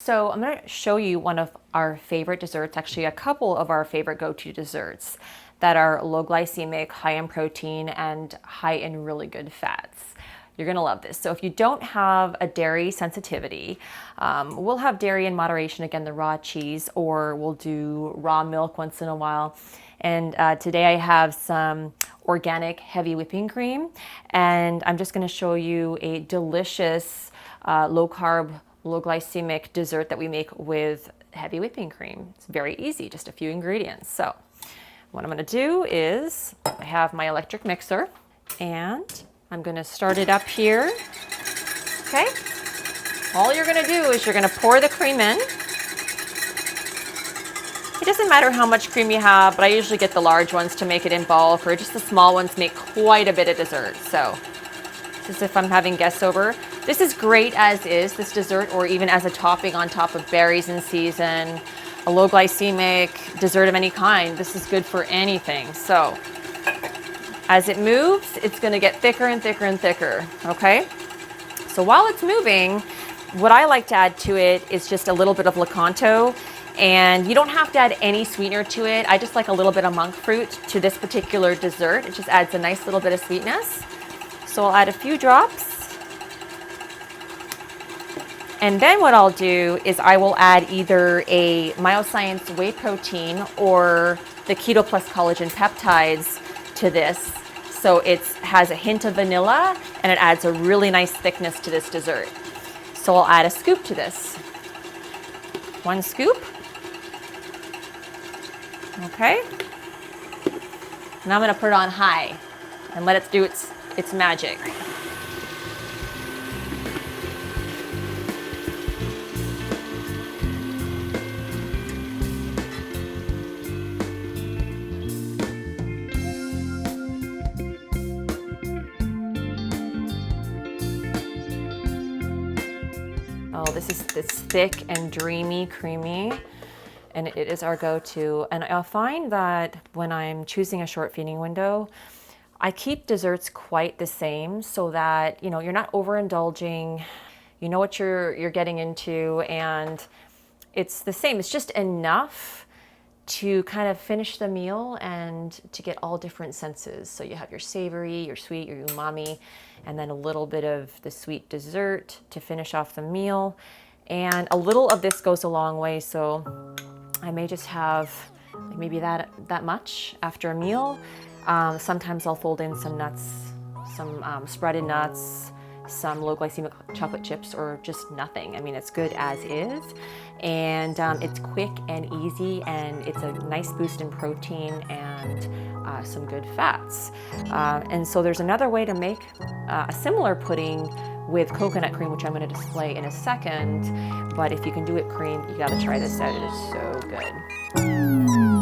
So I'm going to show you one of our favorite desserts, actually a couple of our favorite go-to desserts that are low glycemic, high in protein, and high in really good fats. You're going to love this. So if you don't have a dairy sensitivity, we'll have dairy in moderation, again, the raw cheese, or we'll do raw milk once in a while. And today I have some organic heavy whipping cream, and I'm just going to show you a delicious low carb, low glycemic dessert that we make with heavy whipping cream. It's very easy, just a few ingredients. So what I'm going to do is I have my electric mixer and I'm going to start it up here. Okay. All you're going to do is you're going to pour the cream in. It doesn't matter how much cream you have, but I usually get the large ones to make it in bulk, or just the small ones make quite a bit of dessert. So just if I'm having guests over. This is great as is, this dessert, or even as a topping on top of berries in season, a low glycemic dessert of any kind. This is good for anything. So as it moves, it's going to get thicker and thicker and thicker, okay? So while it's moving, what I like to add to it is just a little bit of lakanto, and you don't have to add any sweetener to it. I just like a little bit of monk fruit to this particular dessert. It just adds a nice little bit of sweetness. So I'll add a few drops. And then what I'll do is I will add either a myoscience whey protein or the Keto plus collagen peptides to this. So it has a hint of vanilla and it adds a really nice thickness to this dessert. So I'll add a scoop to this. 1 scoop. Okay. Now I'm going to put it on high and let it do its magic. Oh, this is thick and dreamy, creamy, and it is our go-to. And I'll find that when I'm choosing a short feeding window, I keep desserts quite the same so that, you know, you're not overindulging, you know what you're getting into, and it's the same. It's just enough to kind of finish the meal and to get all different senses. So you have your savory, your sweet, your umami, and then a little bit of the sweet dessert to finish off the meal. And a little of this goes a long way. So I may just have maybe that much after a meal. Sometimes I'll fold in some nuts, some spreaded nuts, some low glycemic chocolate chips, or just nothing. I mean, it's good as is. And it's quick and easy, and it's a nice boost in protein and some good fats. And so there's another way to make a similar pudding with coconut cream, which I'm going to display in a second. But if you can do it cream, you got to try this out. It is so good.